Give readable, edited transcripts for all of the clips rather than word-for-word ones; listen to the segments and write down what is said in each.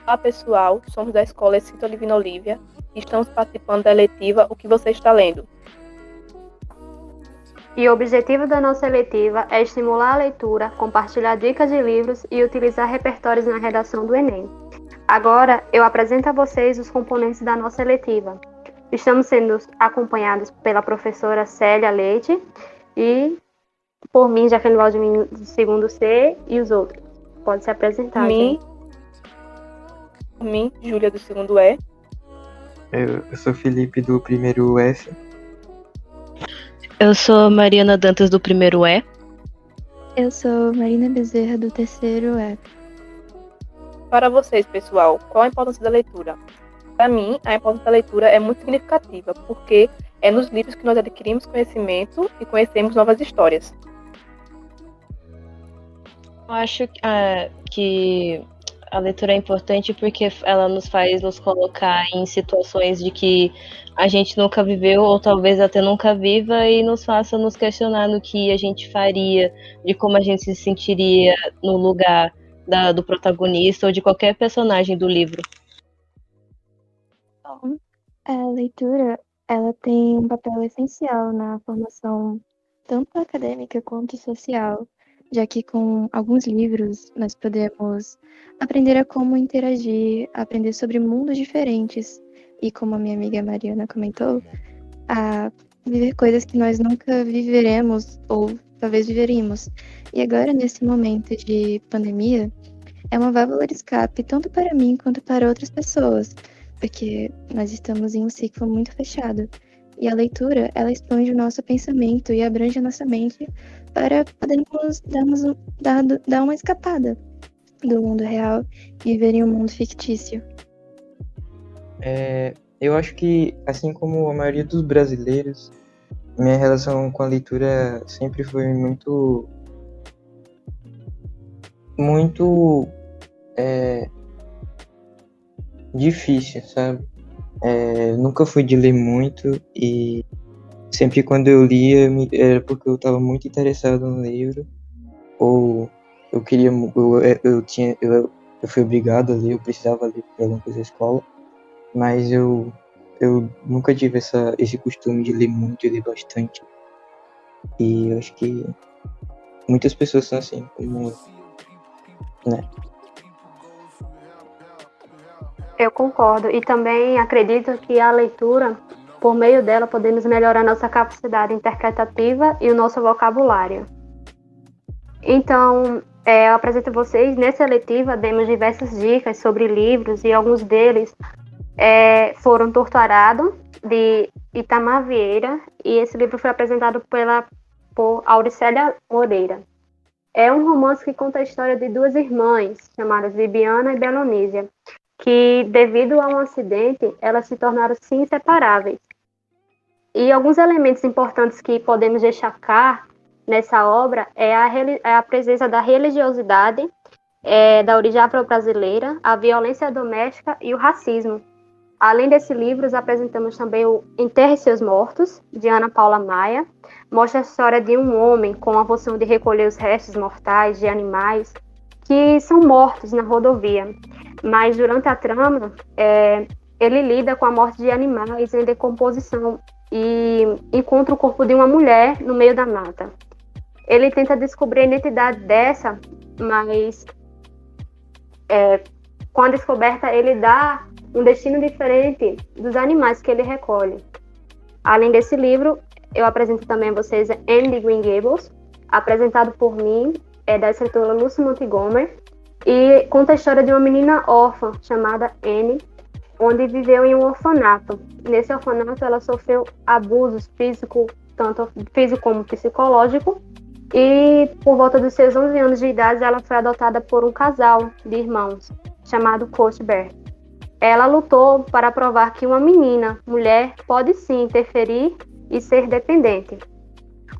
Olá pessoal, somos da Escola Escrita Olivina Olívia e estamos participando da eletiva O que você está lendo. E o objetivo da nossa eletiva é estimular a leitura, compartilhar dicas de livros e utilizar repertórios na redação do Enem. Agora, eu apresento a vocês os componentes da nossa eletiva. Estamos sendo acompanhados pela professora Célia Leite e por mim, Jaqueline Valdemiro, do segundo C, e os outros. Pode se apresentar, gente. Por mim, Júlia, do segundo E. Eu sou Felipe, do primeiro F. Eu sou Mariana Dantas, do primeiro E. Eu sou Marina Bezerra, do terceiro E. Para vocês, pessoal, qual a importância da leitura? Para mim, a importância da leitura é muito significativa, porque é nos livros que nós adquirimos conhecimento e conhecemos novas histórias. Eu acho que a leitura é importante porque ela nos faz nos colocar em situações de que a gente nunca viveu ou talvez até nunca viva e nos faça nos questionar no que a gente faria, de como a gente se sentiria no lugar do protagonista ou de qualquer personagem do livro. Bom, a leitura, ela tem um papel essencial na formação tanto acadêmica quanto social, já que com alguns livros nós podemos aprender a como interagir, aprender sobre mundos diferentes e, como a minha amiga Mariana comentou, a viver coisas que nós nunca viveremos ou talvez viveríamos. E agora, nesse momento de pandemia, é uma válvula de escape tanto para mim quanto para outras pessoas, porque nós estamos em um ciclo muito fechado. E a leitura, ela expande o nosso pensamento e abrange a nossa mente para podermos dar uma escapada do mundo real e viver em um mundo fictício. Eu acho que, assim como a maioria dos brasileiros, minha relação com a leitura sempre foi muito difícil, sabe? Nunca fui de ler muito e sempre quando eu lia era porque eu estava muito interessado no livro ou eu queria, eu fui obrigado a ler, eu precisava ler para alguma coisa da escola, mas eu nunca tive esse costume de ler muito e ler bastante. E eu acho que muitas pessoas são assim, como eu, né? Eu concordo e também acredito que a leitura, por meio dela, podemos melhorar nossa capacidade interpretativa e o nosso vocabulário. Então, eu apresento a vocês, nessa letiva, demos diversas dicas sobre livros e alguns deles foram Torturado, de Itamar Vieira, e esse livro foi apresentado por Auricélia Moreira. É um romance que conta a história de duas irmãs, chamadas Bibiana e Belonísia, que, devido a um acidente, elas se tornaram sim inseparáveis. E alguns elementos importantes que podemos destacar nessa obra é a presença da religiosidade, da origem afro-brasileira, a violência doméstica e o racismo. Além desses livros, apresentamos também o Enterre Seus Mortos, de Ana Paula Maia. Mostra a história de um homem com a função de recolher os restos mortais de animais que são mortos na rodovia. Mas durante a trama, ele lida com a morte de animais em decomposição e encontra o corpo de uma mulher no meio da mata. Ele tenta descobrir a identidade dessa, mas com a descoberta ele dá um destino diferente dos animais que ele recolhe. Além desse livro, eu apresento também a vocês Anne de Green Gables, apresentado por mim, da escritora Lucy Montgomery, e conta a história de uma menina órfã chamada Anne, onde viveu em um orfanato. Nesse orfanato, ela sofreu abusos físicos, tanto físico como psicológico, e por volta dos seus 11 anos de idade, ela foi adotada por um casal de irmãos, chamado Cuthbert. Ela lutou para provar que uma mulher, pode sim interferir e ser dependente.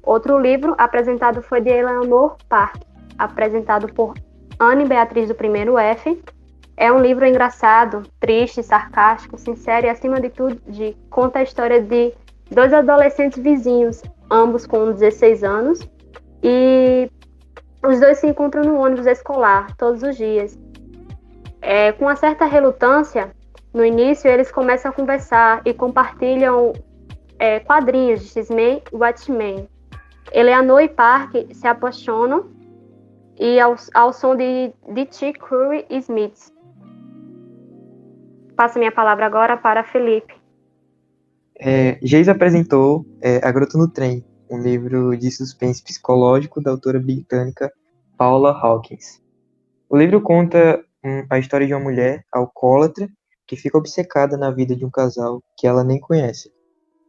Outro livro apresentado foi de Eleanor Park, apresentado por Anne Beatriz do primeiro F. É um livro engraçado, triste, sarcástico, sincero e, acima de tudo, conta a história de dois adolescentes vizinhos, ambos com 16 anos, e os dois se encontram no ônibus escolar todos os dias. Com uma certa relutância, no início eles começam a conversar e compartilham quadrinhos de X-Men e Watchmen. Eleanor e Park se apaixonam e ao som de T. Curry Smith. Passo minha palavra agora para Felipe. Geis apresentou A Garota no Trem, um livro de suspense psicológico da autora britânica Paula Hawkins. O livro conta a história de uma mulher alcoólatra que fica obcecada na vida de um casal que ela nem conhece,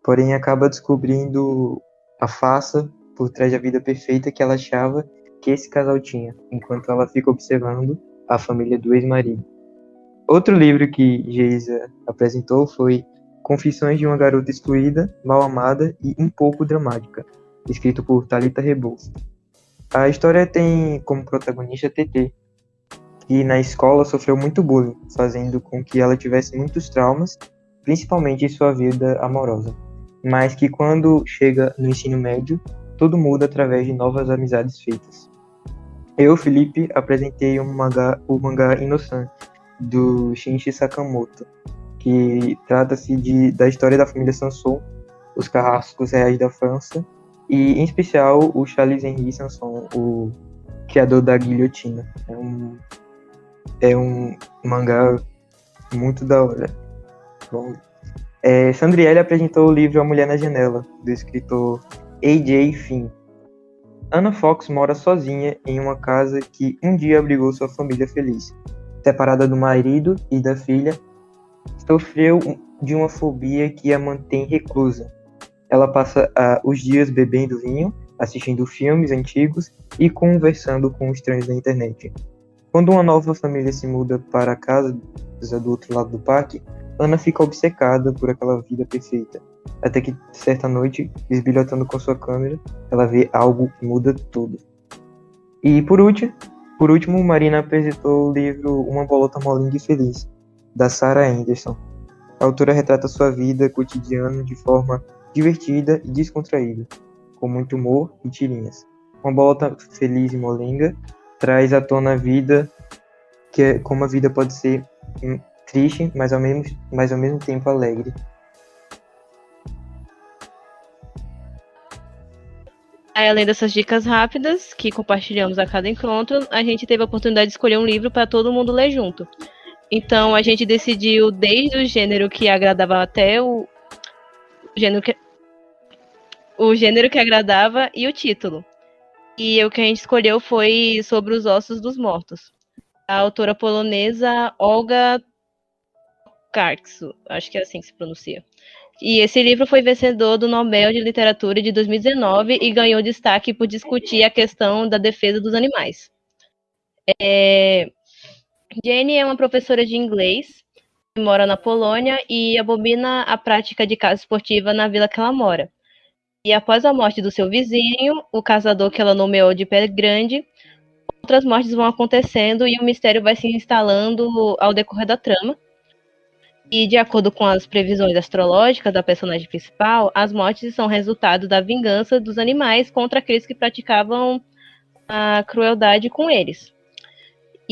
porém acaba descobrindo a farsa por trás da vida perfeita que ela achava que esse casal tinha, enquanto ela fica observando a família do ex-marido. Outro livro que Geisa apresentou foi Confissões de uma Garota Excluída, Mal Amada e um pouco dramática, escrito por Thalita Rebouças. A história tem como protagonista TT, que na escola sofreu muito bullying, fazendo com que ela tivesse muitos traumas, principalmente em sua vida amorosa, mas que quando chega no ensino médio, tudo muda através de novas amizades feitas. Eu, Felipe, apresentei o mangá Ino-san, do Shinichi Sakamoto, que trata-se da história da família Sanson, os carrascos reais da França, e em especial o Charles-Henri Sanson, o criador da guilhotina. É um mangá muito da hora. Bom, Sandriele apresentou o livro A Mulher na Janela, do escritor A.J. Finn. Anna Fox mora sozinha em uma casa que um dia abrigou sua família feliz. Separada do marido e da filha, sofreu de uma fobia que a mantém reclusa. Ela passa os dias bebendo vinho, assistindo filmes antigos e conversando com estranhos na internet. Quando uma nova família se muda para a casa do outro lado do parque, Ana fica obcecada por aquela vida perfeita, até que, certa noite, bisbilhotando com sua câmera, ela vê algo que muda tudo. E, por último, Marina apresentou o livro Uma Bolota Molinga e Feliz, da Sarah Anderson. A autora retrata sua vida cotidiana de forma divertida e descontraída, com muito humor e tirinhas. Uma bolota feliz e molenga traz à tona a vida, como a vida pode ser triste, mas ao mesmo tempo alegre. Além dessas dicas rápidas que compartilhamos a cada encontro, a gente teve a oportunidade de escolher um livro para todo mundo ler junto. Então a gente decidiu desde o gênero que agradava até o gênero que agradava e o título. E o que a gente escolheu foi Sobre os Ossos dos Mortos. A autora polonesa Olga Tokarczuk, acho que é assim que se pronuncia. E esse livro foi vencedor do Nobel de Literatura de 2019 e ganhou destaque por discutir a questão da defesa dos animais. Jenny é uma professora de inglês, que mora na Polônia e abomina a prática de caça esportiva na vila que ela mora. E após a morte do seu vizinho, o caçador que ela nomeou de Pé Grande, outras mortes vão acontecendo e o mistério vai se instalando ao decorrer da trama. E de acordo com as previsões astrológicas da personagem principal, as mortes são resultado da vingança dos animais contra aqueles que praticavam a crueldade com eles.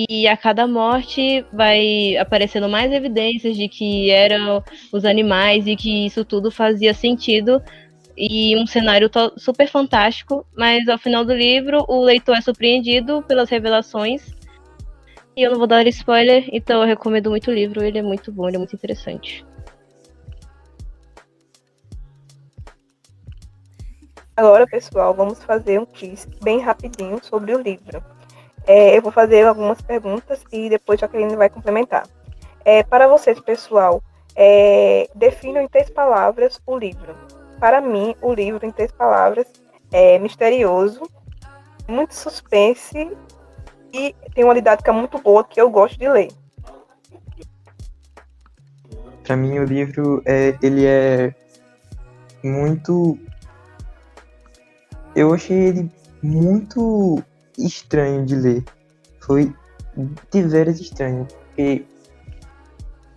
E a cada morte vai aparecendo mais evidências de que eram os animais e que isso tudo fazia sentido e um cenário super fantástico, mas ao final do livro o leitor é surpreendido pelas revelações. E eu não vou dar spoiler, então eu recomendo muito o livro, ele é muito bom, ele é muito interessante. Agora, pessoal, vamos fazer um quiz bem rapidinho sobre o livro. Eu vou fazer algumas perguntas e depois a Jacqueline vai complementar. Para vocês, pessoal, definam em 3 palavras o livro. Para mim, o livro, em 3 palavras, é misterioso, muito suspense e tem uma didática muito boa que eu gosto de ler. Para mim, o livro ele é muito... Eu achei ele muito estranho de ler. Foi de veras estranho, porque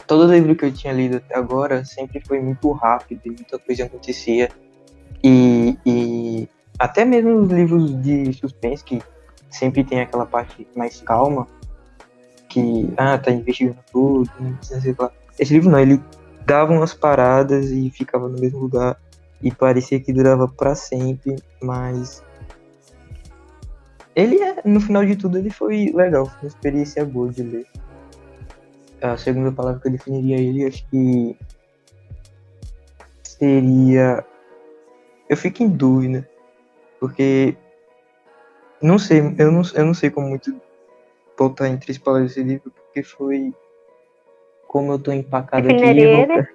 todo livro que eu tinha lido até agora sempre foi muito rápido e muita coisa acontecia. E até mesmo os livros de suspense, que sempre tem aquela parte mais calma, que tá investigando tudo, não sei lá. Esse livro não, ele dava umas paradas e ficava no mesmo lugar e parecia que durava pra sempre, mas no final de tudo, ele foi legal, foi uma experiência boa de ler. A segunda palavra que eu definiria ele, acho que seria... Eu fico em dúvida, porque não sei, eu não sei como muito botar em 3 palavras esse livro, porque foi... Como eu tô empacado aqui, Definiria ele.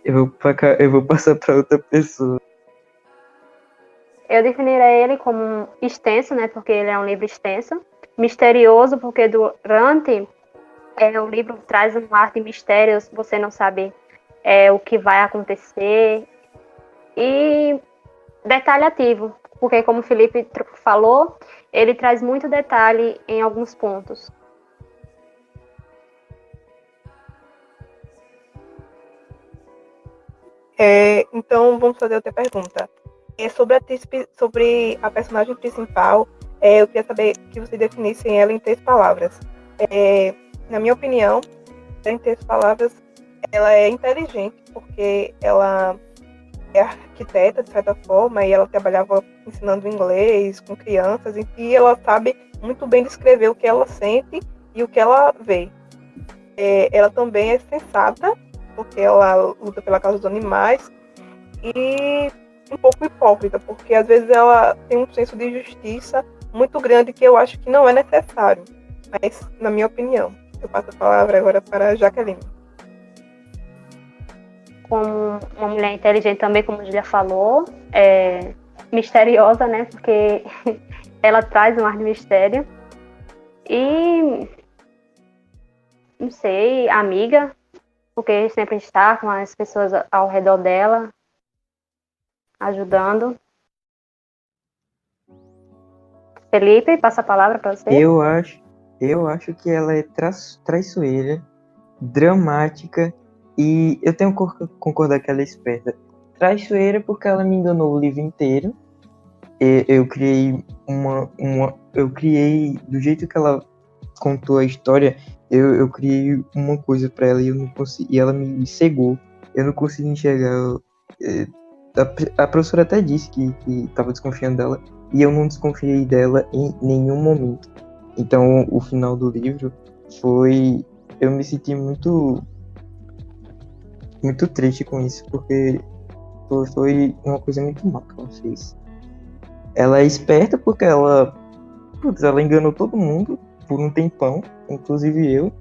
eu vou passar para outra pessoa. Eu definiria ele como extenso, né? Porque ele é um livro extenso. Misterioso, porque durante o livro traz um ar de mistérios, você não sabe o que vai acontecer. E detalhativo, porque como o Felipe falou, ele traz muito detalhe em alguns pontos. Então, vamos fazer outra pergunta. Sobre a personagem principal, eu queria saber que vocês definissem ela em 3 palavras. Na minha opinião, em 3 palavras, ela é inteligente, porque ela é arquiteta, de certa forma, e ela trabalhava ensinando inglês com crianças, e ela sabe muito bem descrever o que ela sente e o que ela vê. Ela também é sensata, porque ela luta pela causa dos animais, e um pouco hipócrita, porque às vezes ela tem um senso de justiça muito grande que eu acho que não é necessário, mas na minha opinião. Eu passo a palavra agora para a Jaqueline. Como uma mulher inteligente também, como a Julia falou, misteriosa, né? Porque ela traz um ar de mistério. E, não sei, amiga, porque sempre está com as pessoas ao redor dela, ajudando. Felipe, passa a palavra para você. Eu acho que ela é traiçoeira, dramática, e eu tenho que concordar que ela é esperta. Traiçoeira porque ela me enganou o livro inteiro. Eu criei eu criei do jeito que ela contou a história, eu criei uma coisa para ela e eu não consegui, e ela me cegou. Eu não consegui enxergar. A professora até disse que estava desconfiando dela, e eu não desconfiei dela em nenhum momento. Então, o final do livro foi... Eu me senti muito triste com isso, porque foi uma coisa muito má que ela fez. Ela é esperta porque ela enganou todo mundo por um tempão, inclusive eu.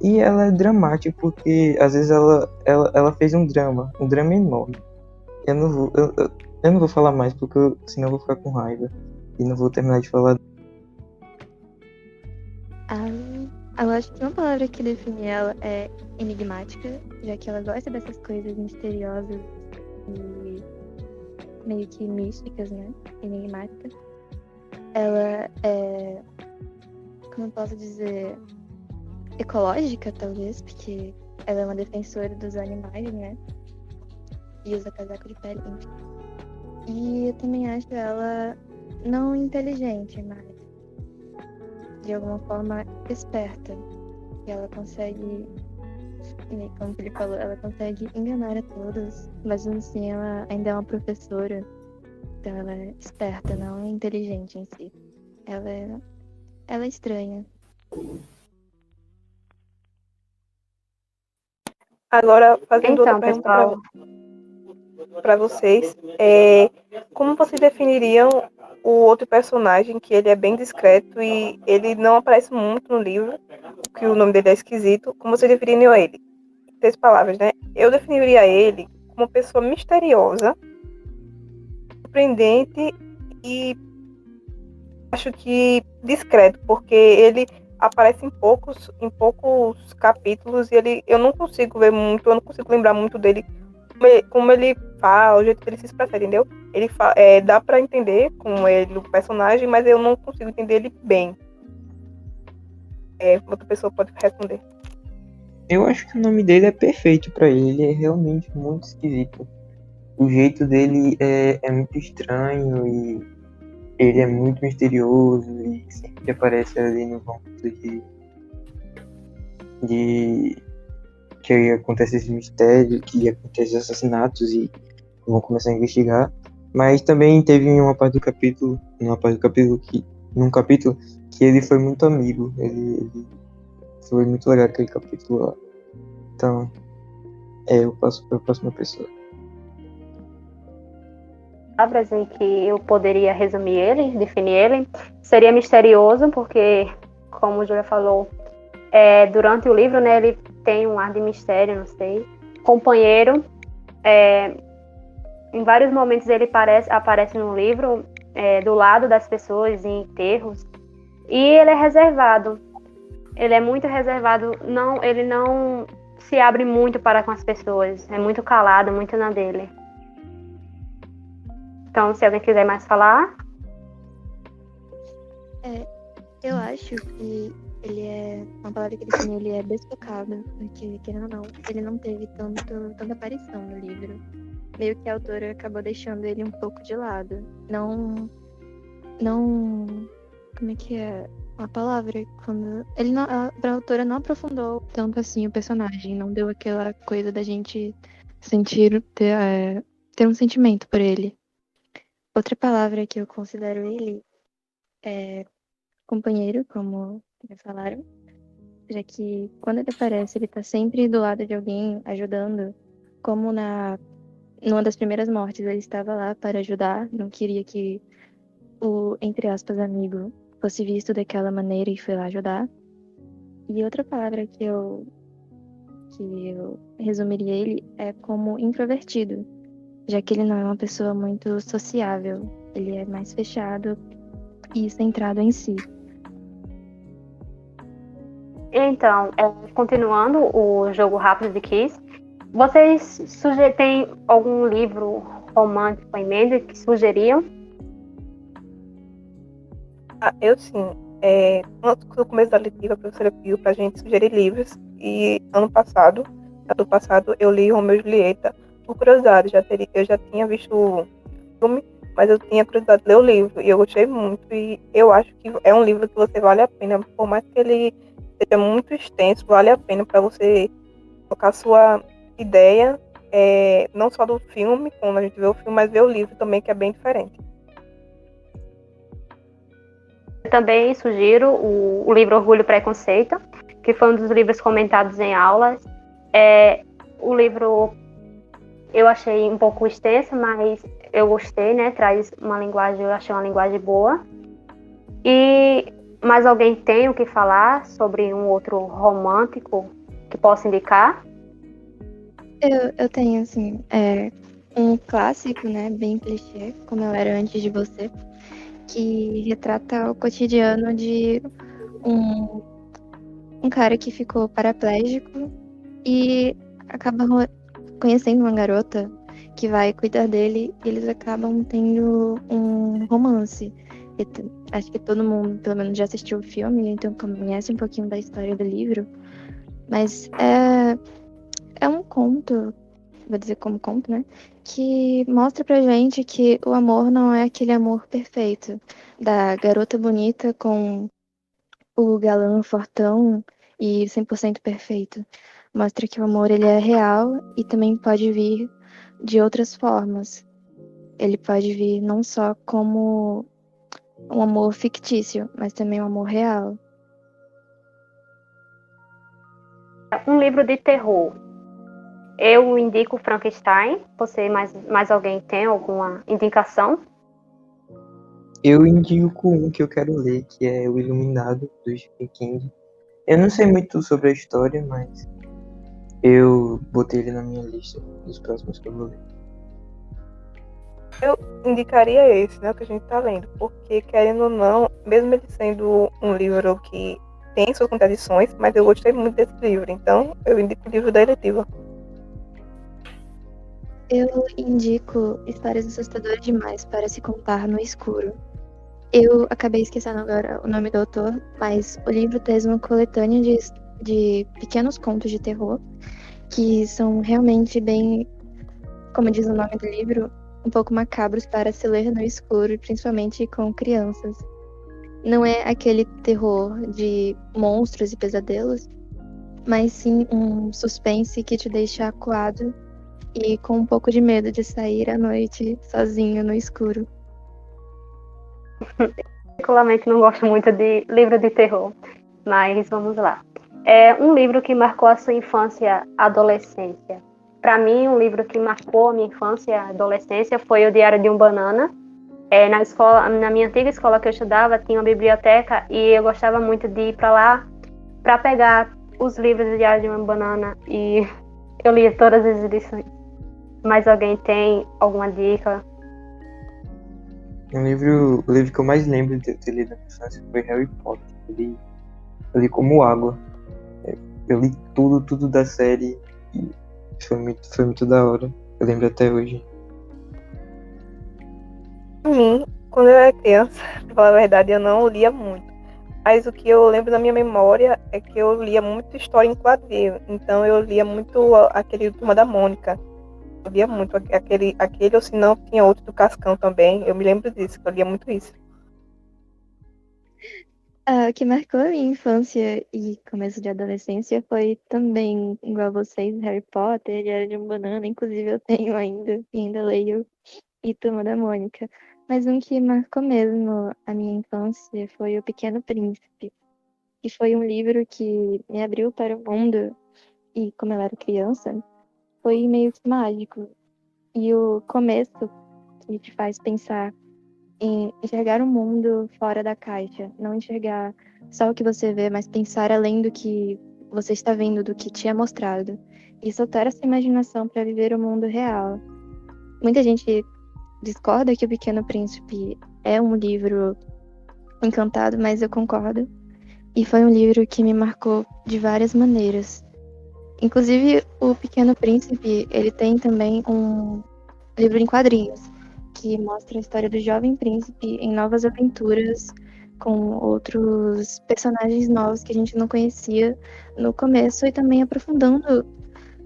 E ela é dramática porque, às vezes, ela fez um drama enorme. Eu não vou falar mais, porque senão eu vou ficar com raiva. E não vou terminar de falar. Eu acho que uma palavra que define ela é enigmática, já que ela gosta dessas coisas misteriosas e meio que místicas, né? Enigmáticas. Ela é, como eu posso dizer, ecológica, talvez, porque ela é uma defensora dos animais, né? E usa casaco de pele, enfim. E eu também acho ela não inteligente, mas de alguma forma esperta. E ela consegue, como ele falou, ela consegue enganar a todos, mas assim ela ainda é uma professora. Então ela é esperta, não é inteligente em si. Ela é estranha. Agora, fazendo outra Então, pergunta pessoal, para vocês, como vocês definiriam o outro personagem, que ele é bem discreto e ele não aparece muito no livro, que o nome dele é esquisito, como vocês definiriam ele? 3 palavras, né? Eu definiria ele como uma pessoa misteriosa, surpreendente e acho que discreto, porque ele aparece em poucos capítulos e eu não consigo ver muito, eu não consigo lembrar muito dele, como ele fala, o jeito que ele se expressa, entendeu? Ele dá pra entender como ele, o personagem, mas eu não consigo entender ele bem. Outra pessoa pode responder. Eu acho que o nome dele é perfeito pra ele. Ele é realmente muito esquisito. O jeito dele é muito estranho e ele é muito misterioso e sempre aparece ali no momento de que acontece esse mistério, que acontece assassinatos e vão começar a investigar. Mas também teve num capítulo que ele foi muito amigo. Ele foi muito legal aquele capítulo lá. Então, eu passo para a próxima pessoa. Palavras em que eu poderia resumir ele, definir ele, seria misterioso, porque, como o Júlia falou, durante o livro, né, ele tem um ar de mistério, não sei. Companheiro, em vários momentos ele aparece no livro, do lado das pessoas em enterros, e ele é reservado. Ele é muito reservado, ele não se abre muito para com as pessoas, é muito calado, muito na dele. Então, se alguém quiser mais falar. Eu acho que ele é, uma palavra que ele tem, ele é destacado, porque, querendo ou não, ele não teve tanta aparição no livro. Meio que a autora acabou deixando ele um pouco de lado. Não, como é que é a palavra? Quando a autora não aprofundou tanto assim o personagem, não deu aquela coisa da gente ter um sentimento por ele. Outra palavra que eu considero ele é companheiro, como já falaram, já que quando ele aparece, ele tá sempre do lado de alguém, ajudando, como numa das primeiras mortes, ele estava lá para ajudar, não queria que o, entre aspas, amigo fosse visto daquela maneira e foi lá ajudar. E outra palavra que eu resumiria ele é como introvertido, já que ele não é uma pessoa muito sociável, ele é mais fechado e centrado em si. Então, continuando o jogo rápido de Kiss, vocês têm algum livro romântico em mente que sugeriam? Eu sim. No começo da leitura, a professora pediu pra gente sugerir livros. E ano passado, eu li Romeu e Julieta. Por curiosidade, eu já tinha visto o filme, mas eu tinha curiosidade de ler o livro. E eu gostei muito. E eu acho que é um livro que você vale a pena. Por mais que ele seja muito extenso, vale a pena para você colocar sua ideia, não só do filme, quando a gente vê o filme, mas ver o livro também, que é bem diferente. Eu também sugiro o livro Orgulho e Preconceito, que foi um dos livros comentados em aulas. O livro eu achei um pouco extenso, mas eu gostei, né? Traz uma linguagem, eu achei uma linguagem boa. E mais alguém tem o que falar sobre um outro romântico que possa indicar? Eu tenho, assim, um clássico, né, bem clichê, como eu era antes de você, que retrata o cotidiano de um cara que ficou paraplégico e acaba conhecendo uma garota que vai cuidar dele e eles acabam tendo um romance. Acho que todo mundo, pelo menos, já assistiu o filme, então conhece um pouquinho da história do livro, mas é um conto, vou dizer como conto, né? Que mostra pra gente que o amor não é aquele amor perfeito da garota bonita com o galã fortão e 100% perfeito. Mostra que o amor ele é real e também pode vir de outras formas. Ele pode vir não só como um amor fictício, mas também um amor real. Um livro de terror. Eu indico Frankenstein. Você, mais alguém tem alguma indicação? Eu indico um que eu quero ler, que é O Iluminado, do Stephen King. Eu não sei muito sobre a história, mas eu botei ele na minha lista dos próximos que eu vou ler. Eu indicaria esse, né, que a gente tá lendo, porque, querendo ou não, mesmo ele sendo um livro que tem suas contradições, mas eu gostei muito desse livro, então eu indico o livro da Eletiva. Eu indico Histórias Assustadoras Demais para se contar no escuro. Eu acabei esquecendo agora o nome do autor, mas o livro traz uma coletânea de pequenos contos de terror que são realmente bem, como diz o nome do livro, um pouco macabros para se ler no escuro, principalmente com crianças. Não é aquele terror de monstros e pesadelos, mas sim um suspense que te deixa acuado e com um pouco de medo de sair à noite sozinho no escuro. Particularmente não gosto muito de livro de terror, mas vamos lá. É um livro que marcou a sua infância, adolescência. Para mim, um livro que marcou a minha infância e adolescência foi O Diário de um Banana. Na escola, na minha antiga escola que eu estudava, tinha uma biblioteca e eu gostava muito de ir para lá para pegar os livros do Diário de uma Banana e eu lia todas as edições. Mas alguém tem alguma dica? O livro que eu mais lembro de ter lido na infância foi Harry Potter. Eu li como água. Eu li tudo da série e foi muito da hora. Eu lembro até hoje. Pra mim, quando eu era criança, pra falar a verdade, eu não lia muito. Mas o que eu lembro na minha memória é que eu lia muito história em quadrinho. Então eu lia muito aquele Turma da Mônica. Eu lia muito aquele ou se não, tinha outro do Cascão também. Eu me lembro disso, que eu lia muito isso. O que marcou a minha infância e começo de adolescência foi também, igual vocês, Harry Potter, Diário de um Banana, inclusive eu tenho ainda, e ainda leio, e Turma da Mônica. Mas um que marcou mesmo a minha infância foi O Pequeno Príncipe, que foi um livro que me abriu para o mundo, e como eu era criança, foi meio que mágico. E o começo que te faz pensar em enxergar o mundo fora da caixa, não enxergar só o que você vê, mas pensar além do que você está vendo, do que te é mostrado. E soltar essa imaginação para viver o mundo real. Muita gente discorda que O Pequeno Príncipe é um livro encantado, mas eu concordo. E foi um livro que me marcou de várias maneiras. Inclusive, O Pequeno Príncipe, ele tem também um livro em quadrinhos, que mostra a história do jovem príncipe em novas aventuras com outros personagens novos que a gente não conhecia no começo e também aprofundando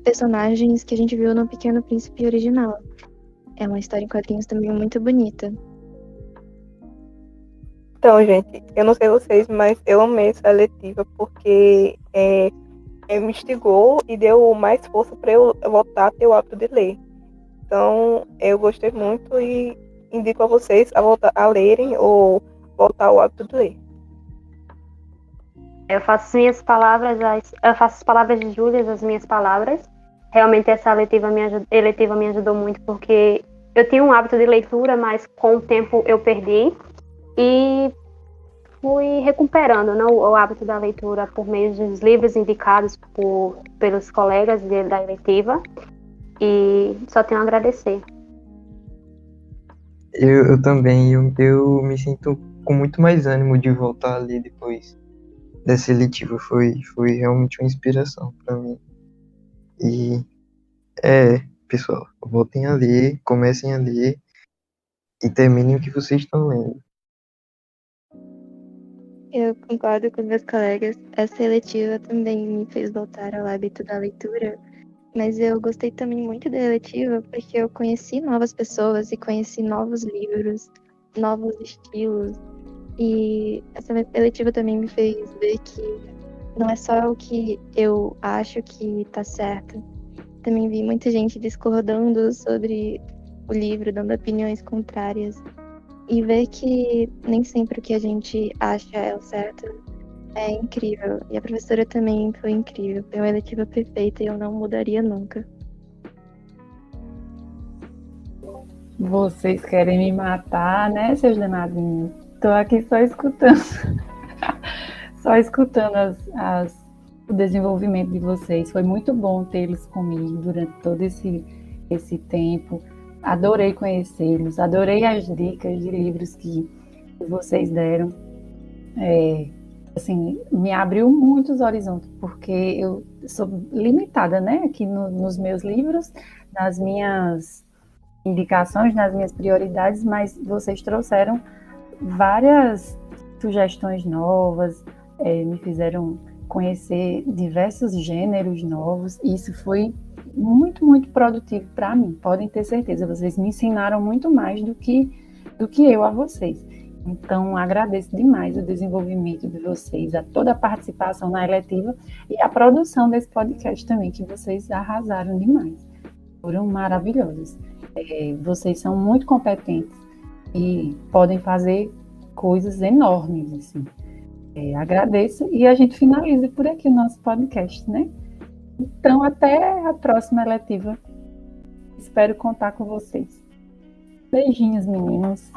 personagens que a gente viu no Pequeno Príncipe original. É uma história em quadrinhos também muito bonita. Então, gente, eu não sei vocês, mas eu amei essa letiva porque me instigou e deu mais força para eu voltar a ter o hábito de ler. Então, eu gostei muito e indico a vocês a voltar a lerem ou voltar ao hábito de ler. Eu faço as palavras de Júlia as minhas palavras. Realmente essa eletiva me ajudou muito porque eu tinha um hábito de leitura, mas com o tempo eu perdi e fui recuperando, né, o hábito da leitura por meio dos livros indicados pelos colegas da eletiva e só tenho a agradecer. Eu também, eu me sinto com muito mais ânimo de voltar a ler depois dessa eletiva. Foi realmente uma inspiração para mim. E pessoal, voltem a ler, comecem a ler e terminem o que vocês estão lendo. Eu concordo com os meus colegas. Essa eletiva também me fez voltar ao hábito da leitura, mas eu gostei também muito da eletiva porque eu conheci novas pessoas e conheci novos livros, novos estilos. E essa eletiva também me fez ver que não é só o que eu acho que tá certo. Também vi muita gente discordando sobre o livro, dando opiniões contrárias. E ver que nem sempre o que a gente acha é o certo é incrível. E a professora também foi incrível. Foi uma eletiva perfeita e eu não mudaria nunca. Vocês querem me matar, né, seus danadinhos? Tô aqui só escutando. Só escutando o desenvolvimento de vocês. Foi muito bom tê-los comigo durante todo esse tempo. Adorei conhecê-los, adorei as dicas de livros que vocês deram. Assim, me abriu muitos horizontes, porque eu sou limitada, né, aqui nos meus livros, nas minhas indicações, nas minhas prioridades, mas vocês trouxeram várias sugestões novas, me fizeram conhecer diversos gêneros novos, e isso foi muito, muito produtivo para mim, podem ter certeza, vocês me ensinaram muito mais do que eu a vocês. Então, agradeço demais o desenvolvimento de vocês, a toda a participação na eletiva e a produção desse podcast também, que vocês arrasaram demais. Foram maravilhosos. Vocês são muito competentes e podem fazer coisas enormes, assim. Agradeço e a gente finaliza por aqui o nosso podcast, né? Então, até a próxima eletiva. Espero contar com vocês. Beijinhos, meninos.